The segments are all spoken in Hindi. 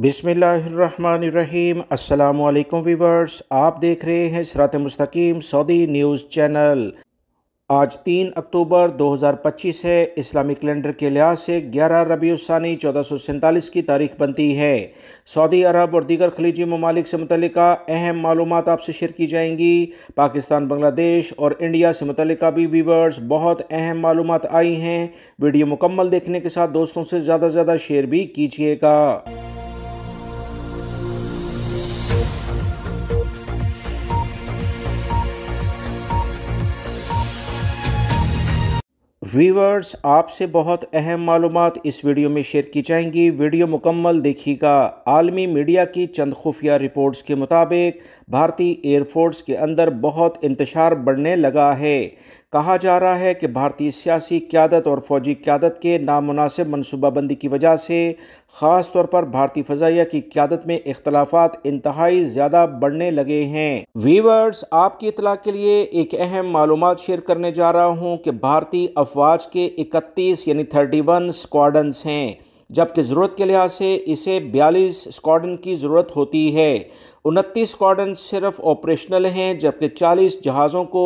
बिस्मिल्लाहिर्रहमानिर्रहीम। अस्सलामुअलैकुम वीवर्स, आप देख रहे हैं सिरात मुस्तकीम सऊदी न्यूज़ चैनल। आज 3 अक्टूबर 2025 है। इस्लामी कैलेंडर के लिहाज से 11 रबीउल सानी 1447 की तारीख बनती है। सऊदी अरब और दीगर खलीजी ममालिक से मुतल्लिका अहम मालूमात आपसे शेयर की जाएंगी। पाकिस्तान, बांग्लादेश और इंडिया से मुतल्लिका भी वीवर्स बहुत अहम मालूमात आई हैं। वीडियो मुकम्मल देखने के साथ दोस्तों से ज़्यादा से ज़्यादा शेयर भी कीजिएगा। व्यूवर्स, आपसे बहुत अहम मालूमात इस वीडियो में शेयर की जाएंगी। वीडियो मुकम्मल देखिएगा। आलमी मीडिया की चंद खुफिया रिपोर्ट्स के मुताबिक भारतीय एयरफोर्स के अंदर बहुत इंतशार बढ़ने लगा है। कहा जा रहा है कि भारतीय सियासी क़यादत और फ़ौजी क़यादत के नामुनासिब मनसूबाबंदी की वजह से ख़ास तौर पर भारतीय फ़ज़ाइया की क़यादत में इख्तलाफात इंतहाई ज़्यादा बढ़ने लगे हैं। वीवर्स, आपकी इत्तला के लिए एक अहम मालूमात शेयर करने जा रहा हूँ कि भारतीय अफ़वाज के 31 यानी 31 स्क्वाड्रन्स हैं, जबकि ज़रूरत के लिहाज से इसे 42 स्क्वाड्रन की ज़रूरत होती है। 29 स्क्वाड्रन सिर्फ ऑपरेशनल हैं, जबकि 40 जहाज़ों को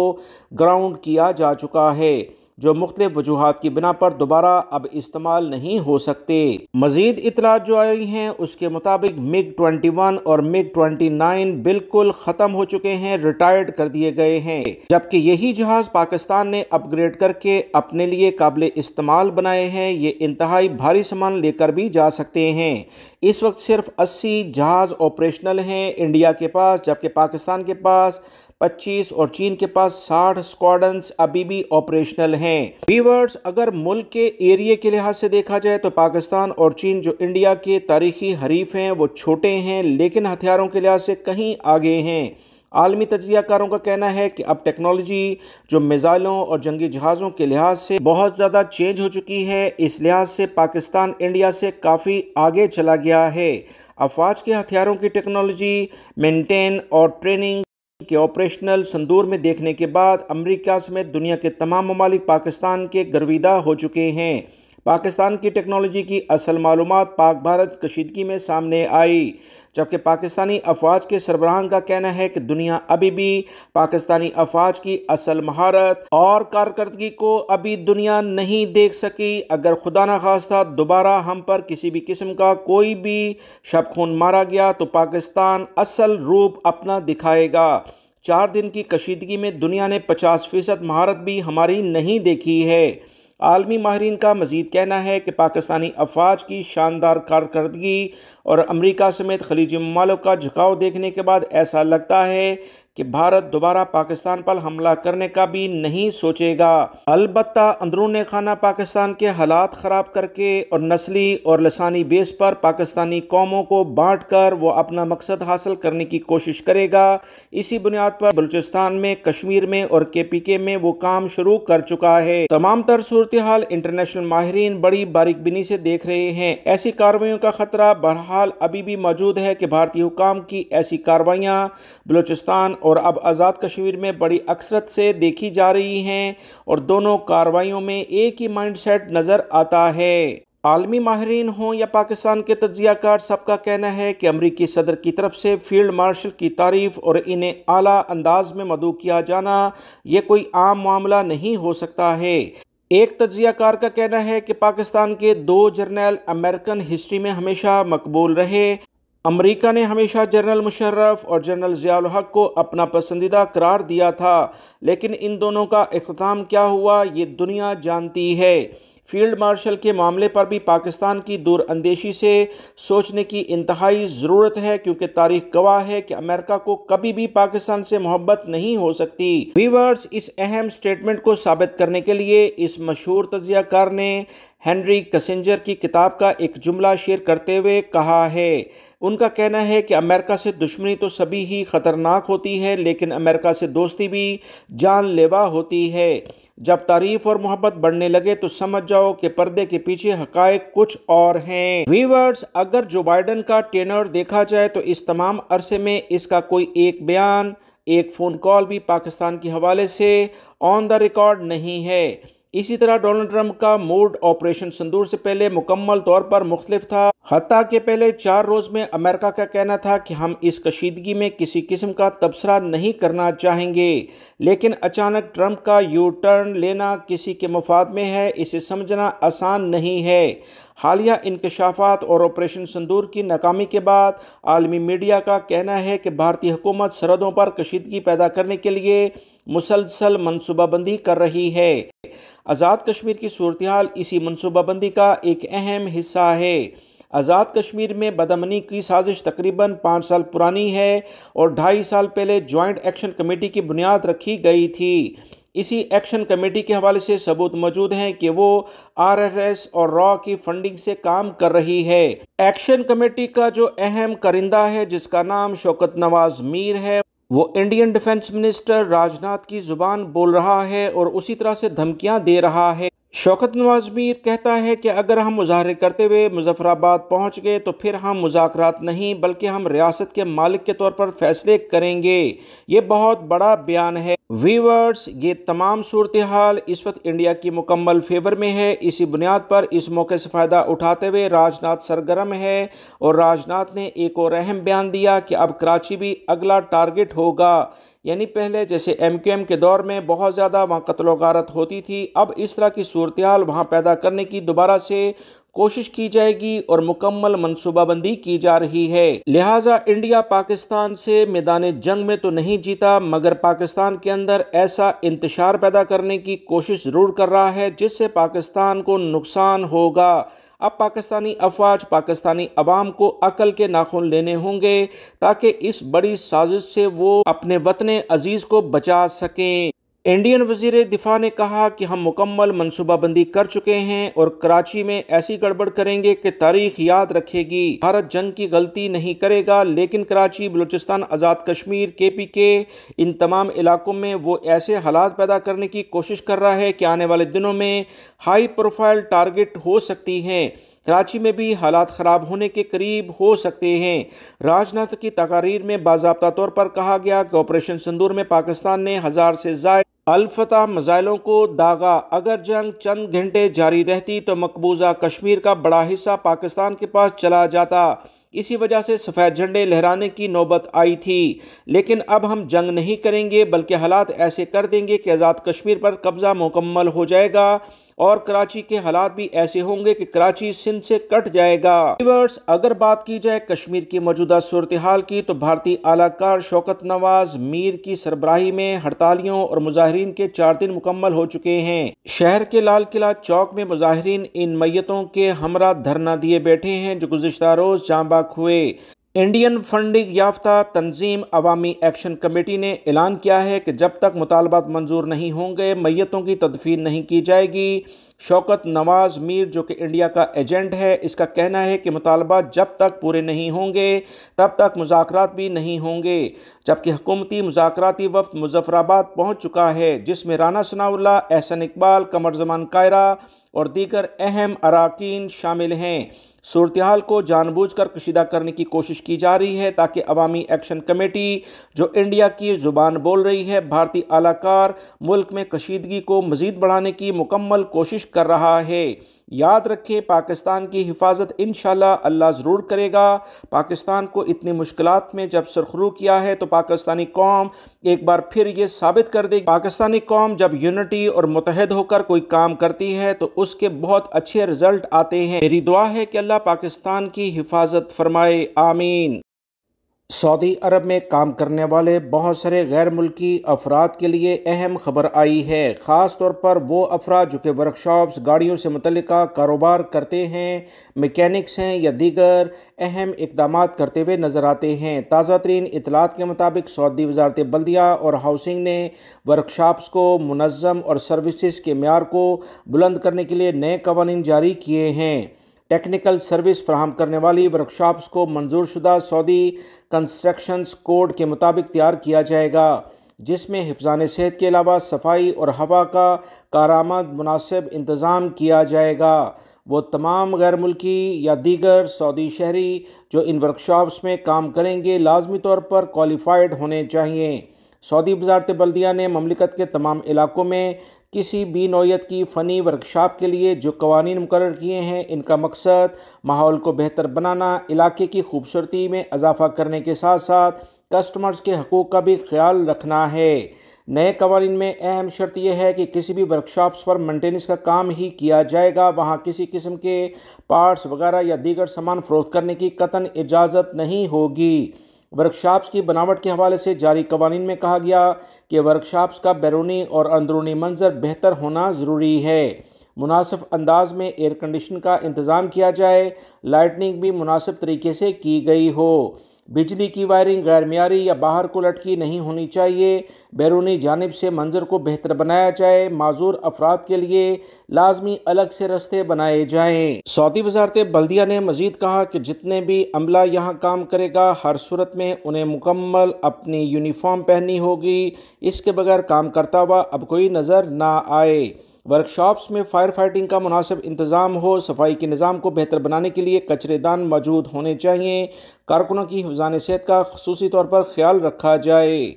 ग्राउंड किया जा चुका है, जो मुख्तलिफ वजूहात की बिना पर दोबारा अब इस्तेमाल नहीं हो सकते। मज़ीद इतलात जो आई हैं उसके मुताबिक MiG-21 और MiG-29 बिल्कुल ख़त्म हो चुके हैं, रिटायर्ड कर दिए गए हैं, जबकि यही जहाज़ पाकिस्तान ने अपग्रेड करके अपने लिए काबिल इस्तेमाल बनाए हैं। ये इंतहाई भारी सामान लेकर भी जा सकते हैं। इस वक्त सिर्फ 80 जहाज़ ऑपरेशनल हैं इंडिया के पास, जबकि पाकिस्तान के पास 25 और चीन के पास 60 स्क्वाड्रन्स अभी भी ऑपरेशनल हैं। व्यूअर्स, अगर मुल्क के एरिया के लिहाज से देखा जाए तो पाकिस्तान और चीन जो इंडिया के तारीखी हरीफ हैं वो छोटे हैं, लेकिन हथियारों के लिहाज से कहीं आगे हैं। आलमी तज्ज़ियाकारों का कहना है कि अब टेक्नोलॉजी जो मिसाइलों और जंगी जहाज़ों के लिहाज से बहुत ज़्यादा चेंज हो चुकी है। इस लिहाज से पाकिस्तान इंडिया से काफ़ी आगे चला गया है। अफवाज के हथियारों की टेक्नोलॉजी, मेंटेन और ट्रेनिंग के ऑपरेशनल संदूर में देखने के बाद अमेरिका समेत दुनिया के तमाम ममालिक पाकिस्तान के गर्विदा हो चुके हैं। पाकिस्तान की टेक्नोलॉजी की असल मालूमात पाक भारत कशीदगी में सामने आई, जबकि पाकिस्तानी अफवाज के सरबराहान का कहना है कि दुनिया अभी भी पाकिस्तानी अफवाज की असल महारत और कारकर्दगी को अभी दुनिया नहीं देख सकी। अगर खुदा न खास्ता दोबारा हम पर किसी भी किस्म का कोई भी शब खून मारा गया तो पाकिस्तान असल रूप अपना दिखाएगा। 4 दिन की कशीदगी में दुनिया ने 50% महारत भी हमारी नहीं देखी है। आलमी माहिरीन का मज़ीद कहना है कि पाकिस्तानी अफवाज की शानदार कारकर्दगी और अमेरिका समेत खलीजी ममालिक का झुकाव देखने के बाद ऐसा लगता है कि भारत दोबारा पाकिस्तान पर हमला करने का भी नहीं सोचेगा। अलबत्ता अंदरून खाना पाकिस्तान के हालात ख़राब करके और नस्ली और लसानी बेस पर पाकिस्तानी कौमों को बांट कर वो अपना मकसद हासिल करने की कोशिश करेगा। इसी बुनियाद पर बलूचिस्तान में, कश्मीर में और KPK में वो काम शुरू कर चुका है। तमाम तर सूरत हाल इंटरनेशनल माहिरीन बड़ी बारीकबीनी से देख रहे हैं। ऐसी कार्रवाइयों का खतरा बहरहाल अभी भी मौजूद है कि भारतीय हुकाम की ऐसी कार्रवाइयाँ बलूचिस्तान और अब आज़ाद कश्मीर में बड़ी अक्सरत से देखी जा रही हैं, और दोनों कार्रवाइयों में एक ही माइंडसेट नज़र आता है। आलमी माहिरीन हों या पाकिस्तान के तज्ज़ियाकार, सबका कहना है कि अमरीकी सदर की तरफ से फील्ड मार्शल की तारीफ और इन्हें आला अंदाज में मदऊ किया जाना ये कोई आम मामला नहीं हो सकता है। एक तज्ज़ियाकार का कहना है कि पाकिस्तान के 2 जर्नल अमेरिकन हिस्ट्री में हमेशा मकबूल रहे। अमेरिका ने हमेशा जनरल मुशर्रफ और जनरल ज़िया-उल हक को अपना पसंदीदा करार दिया था, लेकिन इन दोनों का इख्तिताम क्या हुआ ये दुनिया जानती है। फील्ड मार्शल के मामले पर भी पाकिस्तान की दूर अंदेशी से सोचने की इंतहाई ज़रूरत है, क्योंकि तारीख गवाह है कि अमेरिका को कभी भी पाकिस्तान से मोहब्बत नहीं हो सकती। व्यूअर्स, इस अहम स्टेटमेंट को साबित करने के लिए इस मशहूर तज्ज़ियाकार ने हेनरी किसिंजर की किताब का एक जुमला शेयर करते हुए कहा है। उनका कहना है कि अमेरिका से दुश्मनी तो सभी ही ख़तरनाक होती है, लेकिन अमेरिका से दोस्ती भी जानलेवा होती है। जब तारीफ और मोहब्बत बढ़ने लगे तो समझ जाओ कि पर्दे के पीछे हकायक कुछ और हैं। व्यूअर्स, अगर जो बाइडन का टेनर देखा जाए तो इस तमाम अरसे में इसका कोई एक बयान, एक फ़ोन कॉल भी पाकिस्तान के हवाले से ऑन द रिकॉर्ड नहीं है। इसी तरह डोनाल्ड ट्रंप का मूड ऑपरेशन सिंदूर से पहले मुकम्मल तौर पर मुख्तलिफ था हत्ता के पहले 4 रोज़ में अमेरिका का कहना था कि हम इस कशीदगी में किसी किस्म का तबसरा नहीं करना चाहेंगे, लेकिन अचानक ट्रंप का यू टर्न लेना किसी के मफाद में है, इसे समझना आसान नहीं है। हालिया इंकशाफात और ऑपरेशन सिंदूर की नाकामी के बाद आलमी मीडिया का कहना है कि भारतीय हुकूमत सरहदों पर कशीदगी पैदा करने के लिए मुसलसल मनसूबाबंदी कर रही है। आज़ाद कश्मीर की सूरत हाल इसी मनसूबाबंदी का एक अहम हिस्सा है। आज़ाद कश्मीर में बदअमनी की साजिश तकरीबन 5 साल पुरानी है और 2.5 साल पहले जॉइंट एक्शन कमेटी की बुनियाद रखी गई थी। इसी एक्शन कमेटी के हवाले से सबूत मौजूद हैं कि वो आरआरएस और रॉ की फंडिंग से काम कर रही है। एक्शन कमेटी का जो अहम करिंदा है, जिसका नाम शौकत नवाज मीर है, वो इंडियन डिफेंस मिनिस्टर राजनाथ की जुबान बोल रहा है और उसी तरह से धमकियां दे रहा है। शौकत नवाज मीर कहता है कि अगर हम मुजाहरे करते हुए मुजफ्फराबाद पहुंच गए तो फिर हम मुज़ाकरात नहीं बल्कि हम रियासत के मालिक के तौर पर फैसले करेंगे। ये बहुत बड़ा बयान है। व्यूअर्स, ये तमाम सूरत हाल इस वक्त इंडिया की मुकम्मल फेवर में है। इसी बुनियाद पर इस मौके से फ़ायदा उठाते हुए राजनाथ सरगर्म है और राजनाथ ने एक और अहम बयान दिया कि अब कराची भी अगला टारगेट होगा। यानी पहले जैसे एमक्यूएम के दौर में बहुत ज़्यादा वहाँ कत्ल गारत होती थी, अब इस तरह की सूरत हाल वहाँ पैदा करने की दोबारा से कोशिश की जाएगी और मुकम्मल मनसूबाबंदी की जा रही है। लिहाजा इंडिया पाकिस्तान से मैदान जंग में तो नहीं जीता, मगर पाकिस्तान के अंदर ऐसा इंतशार पैदा करने की कोशिश ज़रूर कर रहा है जिससे पाकिस्तान को नुकसान होगा। अब पाकिस्तानी अफवाज, पाकिस्तानी अवाम को अकल के नाखून लेने होंगे ताकि इस बड़ी साजिश से वो अपने वतन अजीज़ को बचा सकें। इंडियन वज़ीर दिफा ने कहा कि हम मुकम्मल मनसूबाबंदी कर चुके हैं और कराची में ऐसी गड़बड़ करेंगे कि तारीख याद रखेगी। भारत जंग की गलती नहीं करेगा, लेकिन कराची, बलूचिस्तान, आज़ाद कश्मीर, KPK, इन तमाम इलाकों में वो ऐसे हालात पैदा करने की कोशिश कर रहा है कि आने वाले दिनों में हाई प्रोफाइल टारगेट हो सकती हैं। कराची में भी हालात ख़राब होने के करीब हो सकते हैं। राजनाथ की तकारीर में बाज़ाब्ता तौर पर कहा गया कि ऑपरेशन सिंदूर में पाकिस्तान ने 1000 से ज़ायद अल-फतह मिसाइलों को दागा। अगर जंग चंद घंटे जारी रहती तो मकबूजा कश्मीर का बड़ा हिस्सा पाकिस्तान के पास चला जाता। इसी वजह से सफ़ेद झंडे लहराने की नौबत आई थी। लेकिन अब हम जंग नहीं करेंगे बल्कि हालात ऐसे कर देंगे कि आज़ाद कश्मीर पर कब्ज़ा मुकम्मल हो जाएगा और कराची के हालात भी ऐसे होंगे कि कराची सिंध से कट जाएगा। व्यूअर्स, अगर बात की जाए कश्मीर की मौजूदा सूरत हाल की तो भारतीय आलाकार शौकत नवाज मीर की सरबराही में हड़तालियों और मुजाहिरीन के 4 दिन मुकम्मल हो चुके हैं। शहर के लाल किला चौक में मुजाहिरीन इन मैयतों के हमरा धरना दिए बैठे हैं जो गुज़िश्ता रोज जाँ बाख हुए। इंडियन फंडिंग याफ्ता तंजीम अवामी एक्शन कमेटी ने ऐलान किया है कि जब तक मुतालबात मंजूर नहीं होंगे मैयतों की तदफीन नहीं की जाएगी। शौकत नवाज मीर, जो कि इंडिया का एजेंट है, इसका कहना है कि मुतालबात जब तक पूरे नहीं होंगे तब तक मुज़ाकरात भी नहीं होंगे। जबकि हुकूमती मुज़ाकराती वफ़द मुजफ्फराबाद पहुँच चुका है, जिसमें राना सनाउल्लाह, एहसन इकबाल, कमर ज़मान कायरा और दीगर अहम अराकीन शामिल हैं। सूरत हाल को जानबूझकर कशीदा करने की कोशिश की जा रही है ताकि अवामी एक्शन कमेटी, जो इंडिया की ज़ुबान बोल रही है, भारतीय आलाकार मुल्क में कशीदगी को मज़ीद बढ़ाने की मुकम्मल कोशिश कर रहा है। याद रखें, पाकिस्तान की हिफाजत इंशाअल्लाह अल्लाह ज़रूर करेगा। पाकिस्तान को इतनी मुश्किलात में जब सरखरू किया है तो पाकिस्तानी कौम एक बार फिर ये साबित कर देगी। पाकिस्तानी कौम जब यूनिटी और मुतहद होकर कोई काम करती है तो उसके बहुत अच्छे रिजल्ट आते हैं। मेरी दुआ है कि अल्लाह पाकिस्तान की हिफाजत फरमाए, आमीन। सऊदी अरब में काम करने वाले बहुत सारे गैर मुल्की अफराद के लिए अहम खबर आई है। ख़ास तौर पर वो अफराद जो कि वर्कशॉप्स, गाड़ियों से मुतल्लिका कारोबार करते हैं, मैकेनिक्स हैं या दीगर अहम इक़दाम करते हुए नज़र आते हैं। ताज़ा तरीन इतलात के मुताबिक सऊदी वज़ारत बल्दिया और हाउसिंग ने वर्कशॉप्स को मुनज़्ज़म और सर्विसेज के मेयार को बुलंद करने के लिए नए कवानीन जारी किए हैं। टेक्निकल सर्विस फराहम करने वाली वर्कशॉप्स को मंजूरशुदा सऊदी कंस्ट्रक्शंस कोड के मुताबिक तैयार किया जाएगा, जिसमें हिफ़्ज़ान सेहत के अलावा सफाई और हवा का कारआमद मुनासिब इंतज़ाम किया जाएगा। वो तमाम गैर मुल्की या दीगर सऊदी शहरी जो इन वर्कशॉप्स में काम करेंगे लाजमी तौर पर क्वालिफाइड होने चाहिए। सऊदी वज़ारत बल्दिया ने ममलिकत के तमाम इलाकों में किसी भी नौयत की फ़नी वर्कशॉप के लिए जो कवानीन मुकर्रर किए हैं, इनका मकसद माहौल को बेहतर बनाना, इलाके की खूबसूरती में इजाफा करने के साथ साथ कस्टमर्स के हकूक़ का भी ख्याल रखना है। नए कवानीन में अहम शर्त यह है कि किसी भी वर्कशॉप्स पर मेंटेनेंस का काम ही किया जाएगा, वहाँ किसी किस्म के पार्ट्स वगैरह या दीगर सामान फ़रोख्त करने की कतन इजाज़त नहीं होगी। वर्कशॉप्स की बनावट के हवाले से जारी कवानीन में कहा गया कि वर्कशॉप्स का बैरूनी और अंदरूनी मंजर बेहतर होना ज़रूरी है। मुनासिब अंदाज में एयर कंडीशन का इंतज़ाम किया जाए, लाइटनिंग भी मुनासिब तरीके से की गई हो, बिजली की वायरिंग गैर मियारी या बाहर को लटकी नहीं होनी चाहिए, बैरूनी जानिब से मंजर को बेहतर बनाया जाए, माजूर अफराद के लिए लाजमी अलग से रास्ते बनाए जाएँ। सऊदी वज़ारत बल्दिया ने मज़ीद कहा कि जितने भी अमला यहाँ काम करेगा, हर सूरत में उन्हें मुकम्मल अपनी यूनिफॉर्म पहननी होगी, इसके बगैर काम करता हुआ अब कोई नज़र ना आए। वर्कशॉप्स में फायर फाइटिंग का मुनासिब इंतज़ाम हो, सफाई के निज़ाम को बेहतर बनाने के लिए कचरेदान मौजूद होने चाहिए, कारकुनों की हिफ़्ज़ान सेहत का ख़ुसूसी तौर पर ख्याल रखा जाए।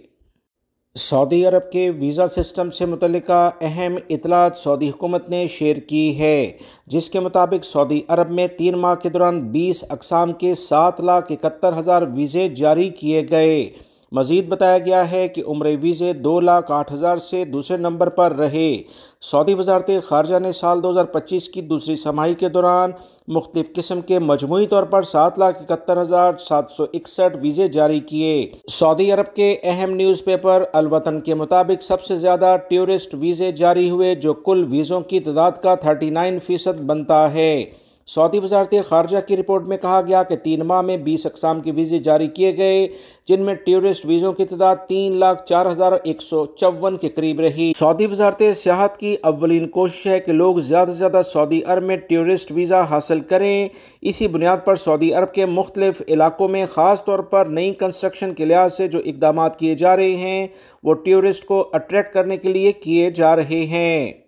सऊदी अरब के वीज़ा सिस्टम से मुतल्लिका अहम इतलात सऊदी हुकूमत ने शेयर की है, जिसके मुताबिक सऊदी अरब में 3 माह के दौरान 20 अक़साम के 7,71,000 वीज़े जारी किए गए। मज़ीद बताया गया है कि उम्रे वीज़े 2,08,000 से दूसरे नंबर पर रहे। सऊदी वज़ारत ख़ारजा ने साल 2025 की दूसरी छमाही के दौरान मुख्तलिफ़ किस्म के मजमूई तौर पर 7,71,761 वीज़े जारी किए। सऊदी अरब के अहम न्यूज़पेपर अल वतन के मुताबिक सबसे ज़्यादा टूरिस्ट वीज़े जारी हुए, जो कुल वीज़ों की तादाद का 39% बनता है। सऊदी वज़ारत ख़ारजा की रिपोर्ट में कहा गया कि 3 माह में 20 अक़साम के वीज़े जारी किए गए, जिनमें टूरिस्ट वीज़ों की तादाद 3,04,154 के करीब रही। सऊदी वज़ारत सियाहत की अव्वलीन कोशिश है कि लोग ज़्यादा से ज़्यादा सऊदी अरब में टूरिस्ट वीज़ा हासिल करें। इसी बुनियाद पर सऊदी अरब के मुख्तलिफ़ इलाकों में ख़ास तौर पर नई कंस्ट्रक्शन के लिहाज से जो इक़दामात किए जा रहे हैं, वो टूरिस्ट को अट्रैक्ट करने के लिए किए जा रहे हैं।